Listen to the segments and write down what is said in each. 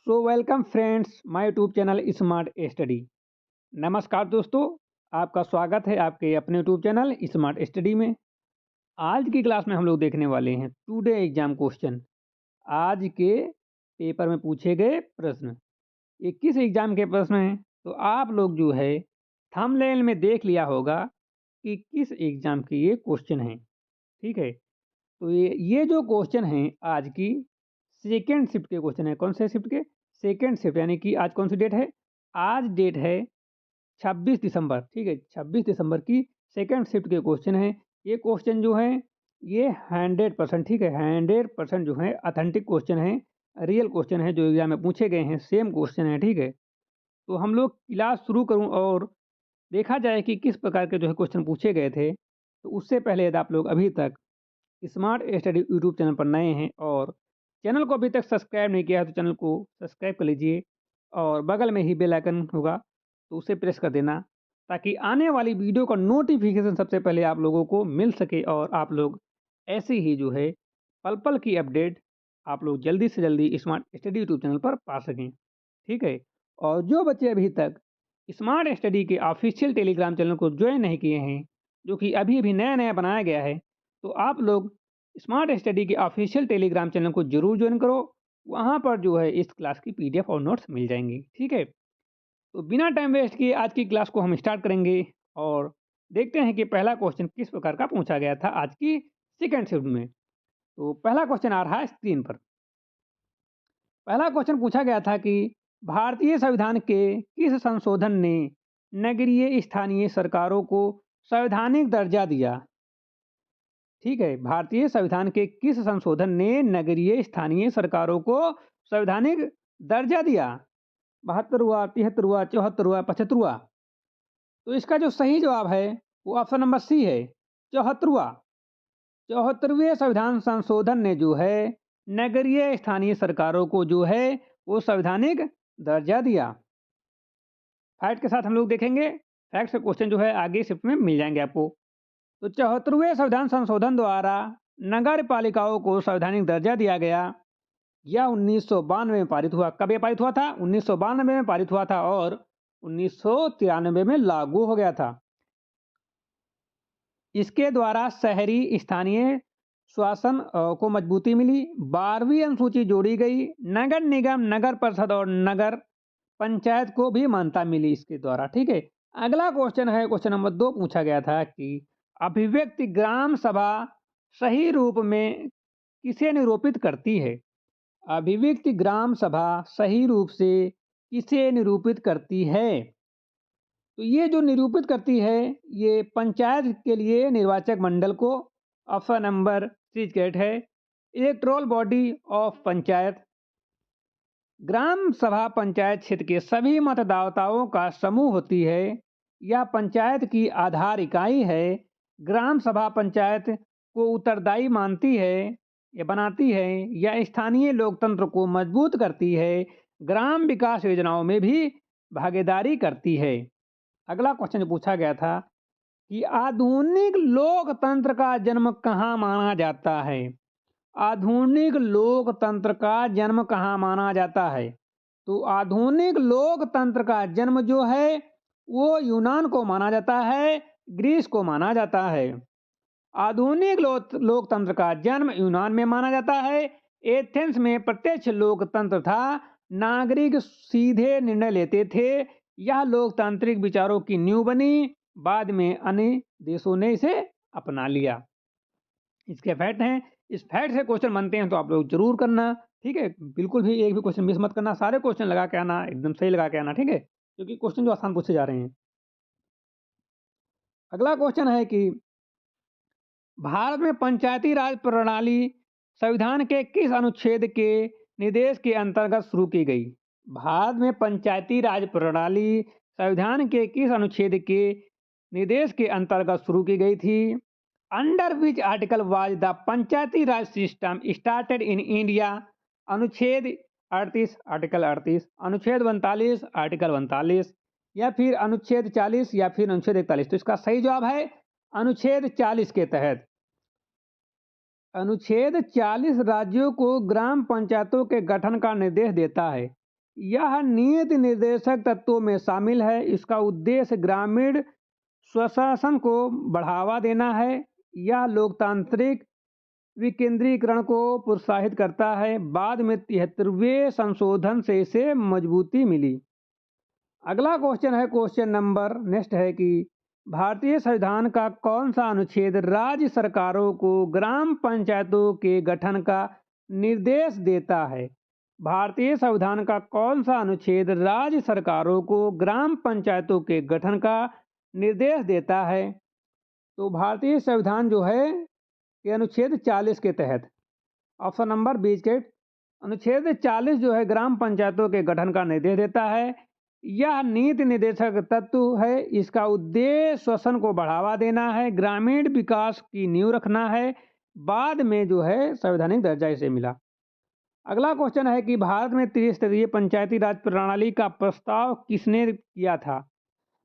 So welcome friends my YouTube channel smart study. नमस्कार दोस्तों, आपका स्वागत है आपके अपने यूट्यूब चैनल स्मार्ट स्टडी में। आज की क्लास में हम लोग देखने वाले हैं टुडे एग्जाम क्वेश्चन। आज के पेपर में पूछे गए प्रश्न। ये किस एग्जाम के प्रश्न हैं तो आप लोग जो है थंबनेल में देख लिया होगा कि किस एग्जाम के ये क्वेश्चन हैं। ठीक है, तो ये जो क्वेश्चन हैं आज की सेकेंड शिफ्ट के क्वेश्चन है। कौन से शिफ्ट के? सेकेंड शिफ्ट, यानी कि आज कौन सी डेट है? आज डेट है 26 दिसंबर। ठीक है, 26 दिसंबर की सेकेंड शिफ्ट के क्वेश्चन है। ये क्वेश्चन जो है ये 100%, ठीक है, 100% जो है अथेंटिक क्वेश्चन है, रियल क्वेश्चन है जो एग्जाम में पूछे गए हैं, सेम क्वेश्चन है। ठीक है, तो हम लोग क्लास शुरू करूं और देखा जाए कि किस प्रकार के जो है क्वेश्चन पूछे गए थे। तो उससे पहले यदि आप लोग अभी तक स्मार्ट स्टडी यूट्यूब चैनल पर नए हैं और चैनल को अभी तक सब्सक्राइब नहीं किया है तो चैनल को सब्सक्राइब कर लीजिए और बगल में ही बेल आइकन होगा तो उसे प्रेस कर देना, ताकि आने वाली वीडियो का नोटिफिकेशन सबसे पहले आप लोगों को मिल सके और आप लोग ऐसे ही जो है पल पल की अपडेट आप लोग जल्दी से जल्दी स्मार्ट स्टडी यूट्यूब चैनल पर पा सकें। ठीक है, और जो बच्चे अभी तक स्मार्ट स्टडी के ऑफिशियल टेलीग्राम चैनल को ज्वाइन नहीं किए हैं, जो कि अभी अभी नया नया बनाया गया है, तो आप लोग स्मार्ट स्टडी के ऑफिशियल टेलीग्राम चैनल को जरूर ज्वाइन करो। वहाँ पर जो है इस क्लास की पीडीएफ और नोट्स मिल जाएंगी। ठीक है, तो बिना टाइम वेस्ट किए आज की क्लास को हम स्टार्ट करेंगे और देखते हैं कि पहला क्वेश्चन किस प्रकार का पूछा गया था आज की सेकेंड शिफ्ट में। तो पहला क्वेश्चन आ रहा है स्क्रीन पर। पहला क्वेश्चन पूछा गया था कि भारतीय संविधान के किस संशोधन ने नगरीय स्थानीय सरकारों को संवैधानिक दर्जा दिया? ठीक है, भारतीय संविधान के किस संशोधन ने नगरीय स्थानीय सरकारों को संवैधानिक दर्जा दिया? 72वां, 73वां, 74वां, 75वां? तो इसका जो सही जवाब है वो ऑप्शन नंबर सी है, 74वां। 74वें संविधान संशोधन ने जो है नगरीय स्थानीय सरकारों को जो है वो संवैधानिक दर्जा दिया। फैक्ट के साथ हम लोग देखेंगे, फैक्ट से क्वेश्चन जो है आगे शिफ्ट में मिल जाएंगे आपको। तो 74वें संविधान संशोधन द्वारा नगर पालिकाओं को संवैधानिक दर्जा दिया गया। यह 1992 में पारित हुआ। कब यह पारित हुआ था? 1992 में पारित हुआ था और 1993 में लागू हो गया था। इसके द्वारा शहरी स्थानीय शासन को मजबूती मिली। 12वीं अनुसूची जोड़ी गई। नगर निगम, नगर परिषद और नगर पंचायत को भी मान्यता मिली इसके द्वारा। ठीक है, अगला क्वेश्चन है, क्वेश्चन नंबर 2 पूछा गया था कि अभिव्यक्ति ग्राम सभा सही रूप में किसे निरूपित करती है? अभिव्यक्ति ग्राम सभा सही रूप से किसे निरूपित करती है? तो ये जो निरूपित करती है ये पंचायत के लिए निर्वाचक मंडल को। ऑप्शन नंबर सी करेक्ट है, इलेक्टोरल बॉडी ऑफ पंचायत। ग्राम सभा पंचायत क्षेत्र के सभी मतदाताओं का समूह होती है। यह पंचायत की आधार इकाई है। ग्राम सभा पंचायत को उत्तरदायी मानती है या बनाती है। यह स्थानीय लोकतंत्र को मजबूत करती है। ग्राम विकास योजनाओं में भी भागीदारी करती है। अगला क्वेश्चन पूछा गया था कि आधुनिक लोकतंत्र का जन्म कहाँ माना जाता है? आधुनिक लोकतंत्र का जन्म कहाँ माना जाता है? तो आधुनिक लोकतंत्र का जन्म जो है वो यूनान को माना जाता है, ग्रीस को माना जाता है। आधुनिक लोकतंत्र का जन्म यूनान में माना जाता है। एथेंस में प्रत्यक्ष लोकतंत्र था। नागरिक सीधे निर्णय लेते थे। यह लोकतांत्रिक विचारों की नींव बनी। बाद में अन्य देशों ने इसे अपना लिया। इसके फैक्ट हैं, इस फैक्ट से क्वेश्चन बनते हैं तो आप लोग जरूर करना। ठीक है, बिल्कुल भी एक भी क्वेश्चन मिस मत करना, सारे क्वेश्चन लगा के आना, एकदम सही लगा के आना। ठीक है, क्योंकि क्वेश्चन जो आसान पूछे जा रहे हैं। अगला क्वेश्चन है कि भारत में पंचायती राज प्रणाली संविधान के किस अनुच्छेद के निर्देश के अंतर्गत शुरू की गई? भारत में पंचायती राज प्रणाली संविधान के किस अनुच्छेद के निर्देश के अंतर्गत शुरू की गई थी? Under which article was the Panchayati Raj system started in India? अनुच्छेद 38, आर्टिकल 38, अनुच्छेद 39, आर्टिकल 39, या फिर अनुच्छेद 40 या फिर अनुच्छेद 41? तो इसका सही जवाब है अनुच्छेद 40 के तहत। अनुच्छेद 40 राज्यों को ग्राम पंचायतों के गठन का निर्देश देता है। यह नीति निर्देशक तत्वों में शामिल है। इसका उद्देश्य ग्रामीण स्वशासन को बढ़ावा देना है। यह लोकतांत्रिक विकेंद्रीकरण को प्रोत्साहित करता है। बाद में 73वें संशोधन से इसे मजबूती मिली। अगला क्वेश्चन है, क्वेश्चन नंबर नेक्स्ट है कि भारतीय संविधान का कौन सा अनुच्छेद राज्य सरकारों को ग्राम पंचायतों के गठन का निर्देश देता है? भारतीय संविधान का कौन सा अनुच्छेद राज्य सरकारों को ग्राम पंचायतों के गठन का निर्देश देता है? तो भारतीय संविधान जो है ये अनुच्छेद 40 के तहत, ऑप्शन नंबर बी के अनुच्छेद 40 जो है ग्राम पंचायतों के गठन का निर्देश देता है। यह नीति निर्देशक तत्व है। इसका उद्देश्य शासन को बढ़ावा देना है, ग्रामीण विकास की नींव रखना है। बाद में जो है संवैधानिक दर्जा इसे मिला। अगला क्वेश्चन है कि भारत में त्रिस्तरीय पंचायती राज प्रणाली का प्रस्ताव किसने किया था?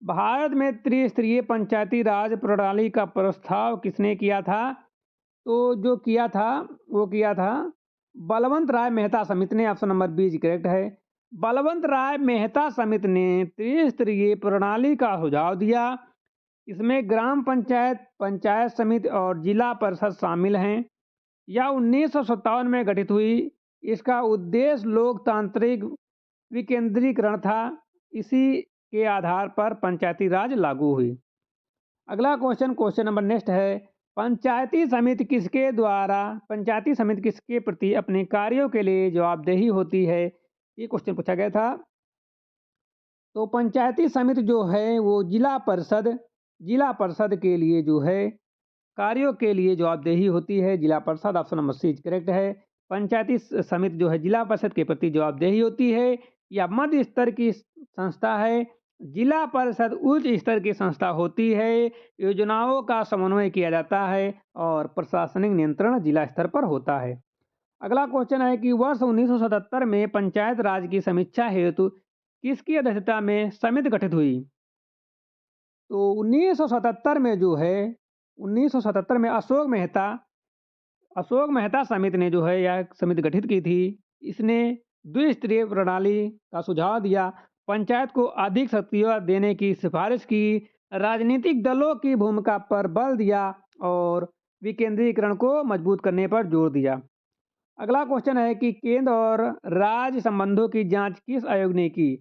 भारत में त्रिस्तरीय पंचायती राज प्रणाली का प्रस्ताव किसने किया था? तो जो किया था वो किया था बलवंत राय मेहता समिति ने। ऑप्शन नंबर बी करेक्ट है। बलवंत राय मेहता समिति ने त्रिस्तरीय प्रणाली का सुझाव दिया। इसमें ग्राम पंचायत, पंचायत समिति और जिला परिषद शामिल हैं। यह 1957 में गठित हुई। इसका उद्देश्य लोकतांत्रिक विकेंद्रीकरण था। इसी के आधार पर पंचायती राज लागू हुई। अगला क्वेश्चन, क्वेश्चन नंबर नेक्स्ट है, पंचायती समिति किसके प्रति अपने कार्यों के लिए जवाबदेही होती है? ये क्वेश्चन पूछा गया था। तो पंचायती समिति जो है वो जिला परिषद के लिए जो है कार्यों के लिए जवाबदेही होती है। जिला परिषद, ऑप्शन नंबर सी करेक्ट है। पंचायती समिति जो है जिला परिषद के प्रति जवाबदेही होती है। यह मध्य स्तर की संस्था है। जिला परिषद उच्च स्तर की संस्था होती है। योजनाओं का समन्वय किया जाता है और प्रशासनिक नियंत्रण जिला स्तर पर होता है। अगला क्वेश्चन है कि वर्ष 1977 में पंचायत राज की समीक्षा हेतु किसकी अध्यक्षता में समिति गठित हुई? तो 1977 में जो है 1977 में अशोक मेहता समिति ने जो है यह समिति गठित की थी। इसने द्विस्तरीय प्रणाली का सुझाव दिया, पंचायत को अधिक शक्तियां देने की सिफारिश की, राजनीतिक दलों की भूमिका पर बल दिया और विकेंद्रीकरण को मजबूत करने पर जोर दिया। अगला क्वेश्चन है कि केंद्र और राज्य संबंधों की जांच किस आयोग ने की?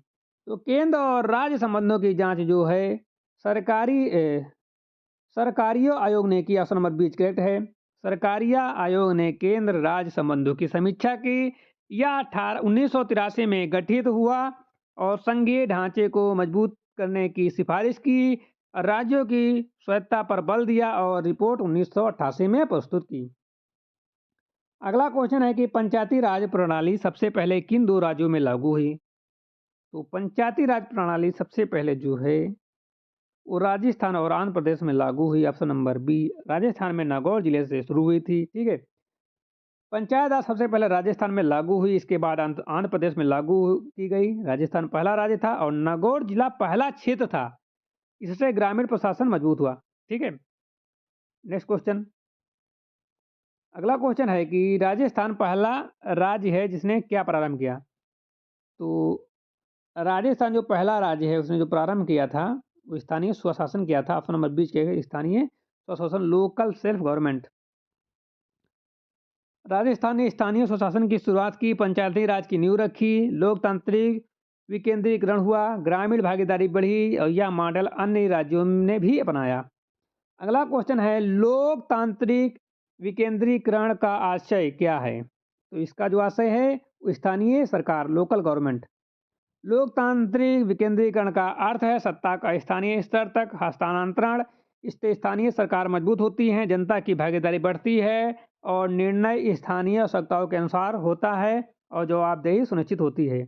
तो केंद्र और राज्य संबंधों की जांच जो है सरकारियों आयोग ने की। ऑप्शन नंबर बी करेक्ट है। सरकारिया आयोग ने केंद्र राज्य संबंधों की समीक्षा की। यह 1983 में गठित हुआ और संघीय ढांचे को मजबूत करने की सिफारिश की, राज्यों की स्वायत्तता पर बल दिया और रिपोर्ट 1988 में प्रस्तुत की। अगला क्वेश्चन है कि पंचायती राज प्रणाली सबसे पहले किन दो राज्यों में लागू हुई? तो पंचायती राज प्रणाली सबसे पहले जो है वो राजस्थान और आंध्र प्रदेश में लागू हुई। ऑप्शन नंबर बी, राजस्थान में नागौर जिले से शुरू हुई थी। ठीक है, पंचायत राज सबसे पहले राजस्थान में लागू हुई, इसके बाद आंध्र प्रदेश में लागू की गई। राजस्थान पहला राज्य था और नागौर जिला पहला क्षेत्र था। इससे ग्रामीण प्रशासन मजबूत हुआ। ठीक है, नेक्स्ट क्वेश्चन। अगला क्वेश्चन है कि राजस्थान पहला राज्य है जिसने क्या प्रारंभ किया? तो राजस्थान जो पहला राज्य है उसने जो प्रारंभ किया था वो स्थानीय स्वशासन किया था। ऑप्शन नंबर 20 के स्थानीय स्वशासन, लोकल सेल्फ गवर्नमेंट। राजस्थान ने स्थानीय स्वशासन की शुरुआत की, पंचायती राज की नींव रखी, लोकतांत्रिक विकेंद्रीकरण हुआ, ग्रामीण भागीदारी बढ़ी और यह मॉडल अन्य राज्यों ने भी अपनाया। अगला क्वेश्चन है, लोकतांत्रिक विकेंद्रीकरण का आशय क्या है? तो इसका जो आशय है स्थानीय सरकार, लोकल गवर्नमेंट। लोकतांत्रिक विकेंद्रीकरण का अर्थ है सत्ता का स्थानीय स्तर तक हस्तांतरण। इससे स्थानीय सरकार मजबूत होती है, जनता की भागीदारी बढ़ती है और निर्णय स्थानीय आवश्यकताओं के अनुसार होता है और जवाबदेही सुनिश्चित होती है।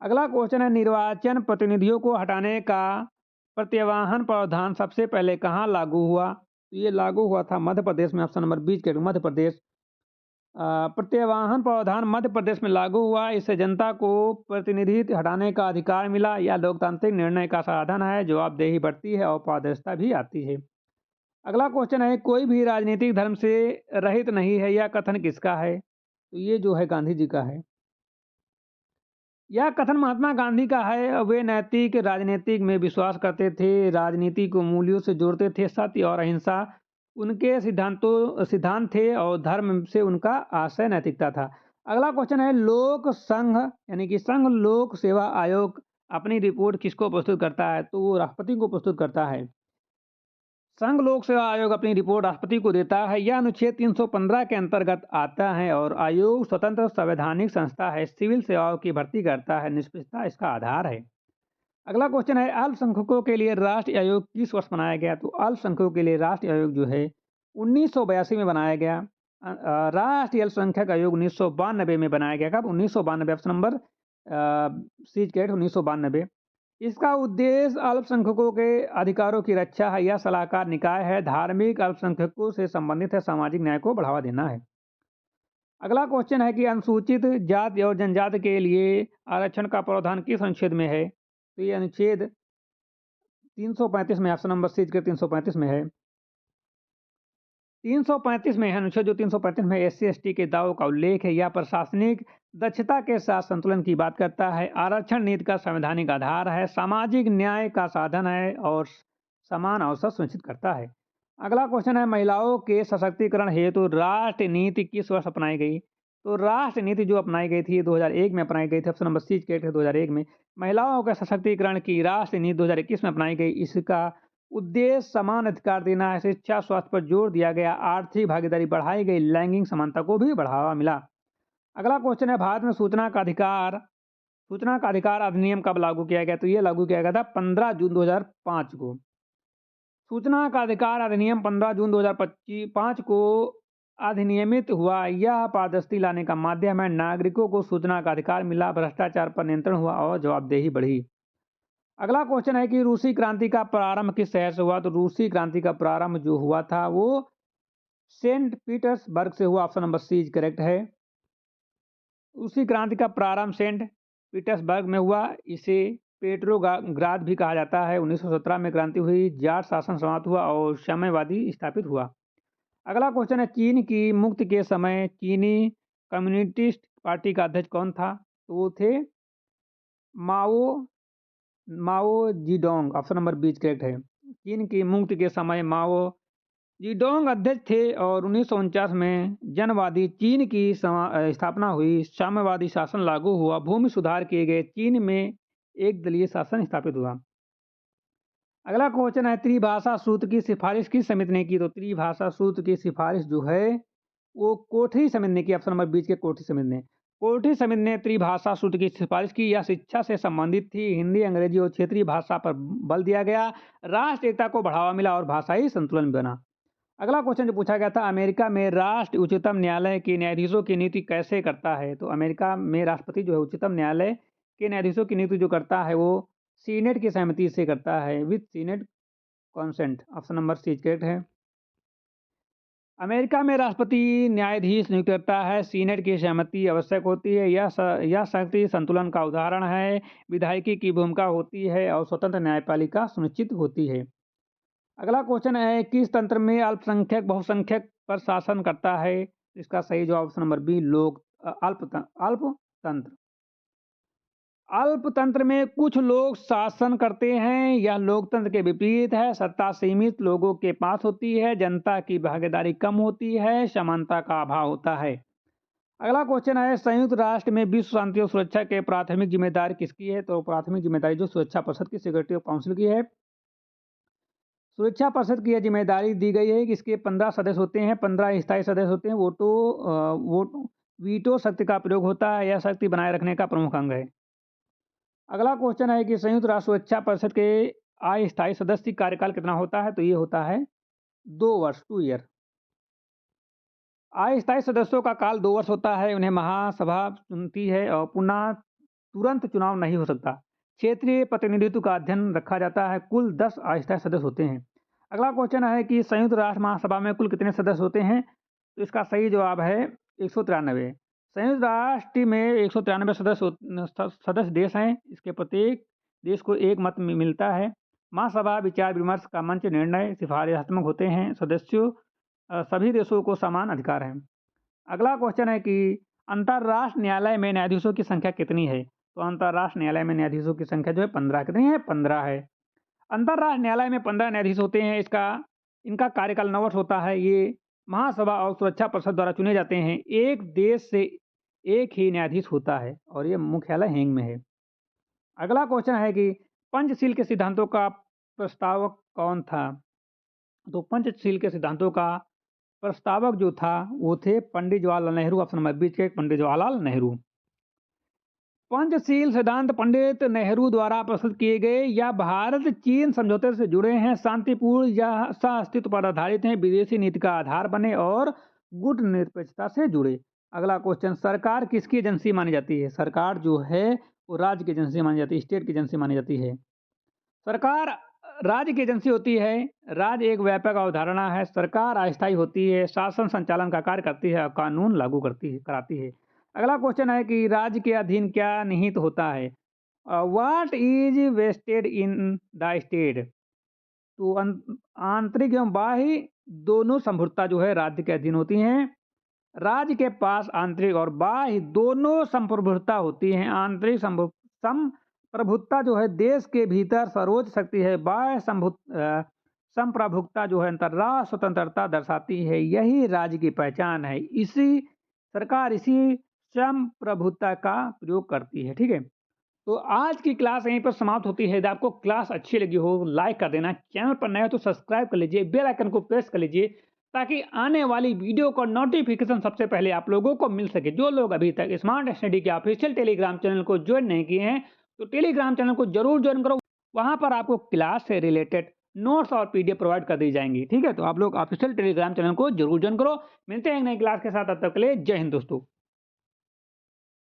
अगला क्वेश्चन है, निर्वाचन प्रतिनिधियों को हटाने का प्रत्यवाहन प्रावधान सबसे पहले कहाँ लागू हुआ? तो ये लागू हुआ था मध्य प्रदेश में। ऑप्शन नंबर 20 के मध्य प्रदेश। प्रत्यवाहन प्रावधान मध्य प्रदेश में लागू हुआ। इससे जनता को प्रतिनिधित्व हटाने का अधिकार मिला। यह लोकतांत्रिक निर्णय का साधन है, जवाबदेही बढ़ती है और पारदर्शिता भी आती है। अगला क्वेश्चन है, कोई भी राजनीतिक धर्म से रहित नहीं है, यह कथन किसका है? तो ये जो है गांधी जी का है। यह कथन महात्मा गांधी का है। वे नैतिक राजनीतिक में विश्वास करते थे, राजनीति को मूल्यों से जोड़ते थे, सत्य और अहिंसा उनके सिद्धांत थे और धर्म से उनका आशय नैतिकता था। अगला क्वेश्चन है, लोक संघ यानी कि संघ लोक सेवा आयोग अपनी रिपोर्ट किसको प्रस्तुत करता है? तो वो राष्ट्रपति को प्रस्तुत करता है। संघ लोक सेवा आयोग अपनी रिपोर्ट राष्ट्रपति को देता है। यह अनुच्छेद 315 के अंतर्गत आता है और आयोग स्वतंत्र संवैधानिक संस्था है, सिविल सेवाओं की भर्ती करता है, निष्पक्षता इसका आधार है। अगला क्वेश्चन है, अल्पसंख्यकों के लिए राष्ट्रीय आयोग किस वर्ष बनाया गया? तो अल्पसंख्यकों के लिए राष्ट्रीय आयोग जो है 1982 में बनाया गया। राष्ट्रीय अल्पसंख्यक आयोग 1992 में बनाया गया। कब? 1992। Option number C correct, 1992। इसका उद्देश्य अल्पसंख्यकों के अधिकारों की रक्षा है। यह सलाहकार निकाय है, धार्मिक अल्पसंख्यकों से संबंधित है, सामाजिक न्याय को बढ़ावा देना है। अगला क्वेश्चन है कि अनुसूचित जाति और जनजाति के लिए आरक्षण का प्रावधान किस अनुच्छेद में है? तो ये अनुच्छेद 335 में, ऑप्शन नंबर सी के 335 में है। 335 में है अनुच्छेद, जो 335 में एससी एसटी के दावों का उल्लेख है। यह प्रशासनिक दक्षता के साथ संतुलन की बात करता है, आरक्षण नीति का संवैधानिक आधार है, सामाजिक न्याय का साधन है और समान अवसर सुनिश्चित करता है। अगला क्वेश्चन है, महिलाओं के सशक्तिकरण हेतु राष्ट्रीय नीति किस वर्ष अपनाई गई? तो राष्ट्रीय नीति जो अपनाई गई थी 2001 में अपनाई गई थी। ऑप्शन नंबर सी के 2001 में। महिलाओं के सशक्तिकरण की राष्ट्रीय नीति 2021 में अपनाई गई। इसका उद्देश्य समान अधिकार देना है, शिक्षा स्वास्थ्य पर जोर दिया गया, आर्थिक भागीदारी बढ़ाई गई, लैंगिक समानता को भी बढ़ावा मिला। अगला क्वेश्चन है, भारत में सूचना का अधिकार अधिनियम कब लागू किया गया? तो ये लागू किया गया था 15 जून 2005 को। सूचना का अधिकार अधिनियम 15 जून 2005 को अधिनियमित हुआ। यह पारदर्शिता लाने का माध्यम है, नागरिकों को सूचना का अधिकार मिला, भ्रष्टाचार पर नियंत्रण हुआ और जवाबदेही बढ़ी। अगला क्वेश्चन है कि रूसी क्रांति का प्रारंभ किस शहर से हुआ? तो रूसी क्रांति का प्रारंभ जो हुआ था वो सेंट पीटर्सबर्ग से हुआ। ऑप्शन नंबर सी करेक्ट है। रूसी क्रांति का प्रारंभ सेंट पीटर्सबर्ग में हुआ। इसे पेट्रोग्राद भी कहा जाता है। 1917 में क्रांति हुई, जाट शासन समाप्त हुआ और साम्यवादी स्थापित हुआ। अगला क्वेश्चन है, चीन की मुक्ति के समय चीनी कम्युनिस्ट पार्टी का अध्यक्ष कौन था? तो वो थे माओ जीडोंग। ऑप्शन नंबर बी करेक्ट है। चीन की मुक्ति के समय माओ जीडोंग अध्यक्ष थे और 1949 में जनवादी चीन की स्थापना हुई, साम्यवादी शासन लागू हुआ, भूमि सुधार किए गए, चीन में एक दलीय शासन स्थापित हुआ। अगला क्वेश्चन है, त्रिभाषा सूत्र की सिफारिश किस समिति ने की? तो त्रिभाषा सूत्र की सिफारिश जो है वो कोठरी समिति ने की। ऑप्शन नंबर बीच के कोठरी समिति ने। कोठरी समिति ने त्रिभाषा सूत्र की सिफारिश की। यह शिक्षा से संबंधित थी, हिंदी अंग्रेजी और क्षेत्रीय भाषा पर बल दिया गया, राष्ट्र एकता को बढ़ावा मिला और भाषाई संतुलन बना। अगला क्वेश्चन जो पूछा गया था, अमेरिका में राष्ट्रीय उच्चतम न्यायालय के न्यायाधीशों की नियुक्ति कैसे करता है? तो अमेरिका में राष्ट्रपति जो है उच्चतम न्यायालय के न्यायाधीशों की नियुक्ति जो करता है वो सीनेट की सहमति से करता है, with senate consent. Option number C correct है। अमेरिका में राष्ट्रपति न्यायाधीश नियुक्त करता है, सीनेट की सहमति आवश्यक होती है। यह शक्ति संतुलन का उदाहरण है, विधायिकी की भूमिका होती है और स्वतंत्र न्यायपालिका सुनिश्चित होती है। अगला क्वेश्चन है, किस तंत्र में अल्पसंख्यक बहुसंख्यक पर शासन करता है? इसका सही जवाब ऑप्शन नंबर बी अल्पतंत्र। अल्पतंत्र में कुछ लोग शासन करते हैं। यह लोकतंत्र के विपरीत है, सत्ता सीमित लोगों के पास होती है, जनता की भागीदारी कम होती है, समानता का अभाव होता है। अगला क्वेश्चन है, संयुक्त राष्ट्र में विश्व शांति और सुरक्षा के प्राथमिक जिम्मेदारी किसकी है? तो प्राथमिक जिम्मेदारी जो सुरक्षा परिषद की, सिक्योरिटी काउंसिल की है। सुरक्षा परिषद की यह जिम्मेदारी दी गई है कि इसके 15 सदस्य होते हैं, 15 स्थायी सदस्य होते हैं। वीटो शक्ति का प्रयोग होता है, यह शक्ति बनाए रखने का प्रमुख अंग है। अगला क्वेश्चन है कि संयुक्त राष्ट्र सुरक्षा परिषद के अस्थायी सदस्य कार्यकाल कितना होता है? तो ये होता है 2 वर्ष, 2 ईयर। अस्थायी सदस्यों का काल 2 वर्ष होता है, उन्हें महासभा चुनती है और पुनः तुरंत चुनाव नहीं हो सकता। क्षेत्रीय प्रतिनिधित्व का अध्ययन रखा जाता है। कुल 10 अस्थायी सदस्य होते हैं। अगला क्वेश्चन है कि संयुक्त राष्ट्र महासभा में कुल कितने सदस्य होते हैं? तो इसका सही जवाब है 193। संयुक्त राष्ट्र में 193 सदस्य देश हैं। इसके प्रत्येक देश को एक मत मिलता है। महासभा विचार विमर्श का मंच, निर्णय सिफारिशात्मक होते हैं, सदस्यों सभी देशों को समान अधिकार हैं। अगला क्वेश्चन है कि अंतर्राष्ट्रीय न्यायालय में न्यायाधीशों की संख्या कितनी है? तो अंतर्राष्ट्रीय न्यायालय में न्यायाधीशों की संख्या जो है 15 कितनी है? 15 है। अंतर्राष्ट्रीय न्यायालय में 15 न्यायाधीश होते हैं। इनका कार्यकाल 9 वर्ष होता है। ये महासभा और सुरक्षा परिषद द्वारा चुने जाते हैं। एक देश से एक ही न्यायाधीश होता है और ये मुख्यालय हेग में है। अगला क्वेश्चन है कि पंचशील के सिद्धांतों का प्रस्तावक कौन था? तो पंचशील के सिद्धांतों का प्रस्तावक जो था वो थे पंडित जवाहरलाल नेहरू। ऑप्शन नंबर 20 के पंडित जवाहरलाल नेहरू। पंचशील सिद्धांत पंडित नेहरू द्वारा प्रस्तुत किए गए या भारत चीन समझौते से जुड़े हैं, शांतिपूर्ण या सह-अस्तित्व पर आधारित हैं, विदेशी नीति का आधार बने और गुट निरपेक्षता से जुड़े। अगला क्वेश्चन, सरकार किसकी एजेंसी मानी जाती है? सरकार जो है वो राज्य की एजेंसी मानी जाती है, स्टेट की एजेंसी मानी जाती है। सरकार राज्य की एजेंसी होती है। राज्य एक व्यापक अवधारणा है। सरकार अस्थायी होती है, शासन संचालन का कार्य करती है और कानून लागू कराती है। अगला क्वेश्चन है कि राज्य के अधीन क्या निहित होता है? What is vested in the state? तो आंतरिक एवं बाह्य दोनों संप्रभुता जो है राज्य के अधीन होती हैं। राज्य के पास आंतरिक और बाह्य दोनों संप्रभुता होती हैं। आंतरिक संप्रभुता जो है देश के भीतर सर्वोच्च शक्ति है। बाह्य संप्रभुता जो है अंतर्राष्ट्रीय स्वतंत्रता दर्शाती है। यही राज्य की पहचान है। सरकार इसी संप्रभुता का प्रयोग करती है। ठीक है, तो आज की क्लास यहीं पर समाप्त होती है। यदि आपको क्लास अच्छी लगी हो लाइक कर देना, चैनल पर नए हो तो सब्सक्राइब कर लीजिए, बेल आइकन को प्रेस कर लीजिए ताकि आने वाली वीडियो का नोटिफिकेशन सबसे पहले आप लोगों को मिल सके। जो लोग अभी तक स्मार्ट स्टडी के ऑफिशियल टेलीग्राम चैनल को ज्वाइन नहीं किए हैं तो टेलीग्राम चैनल को जरूर ज्वाइन करो। वहां पर आपको क्लास से रिलेटेड नोट्स और पीडीएफ प्रोवाइड कर दी जाएंगी। ठीक है, तो आप लोग ऑफिशियल टेलीग्राम चैनल को जरूर ज्वाइन करो। मिलते हैं नई क्लास के साथ, तब तक के लिए जय हिंद दोस्तों।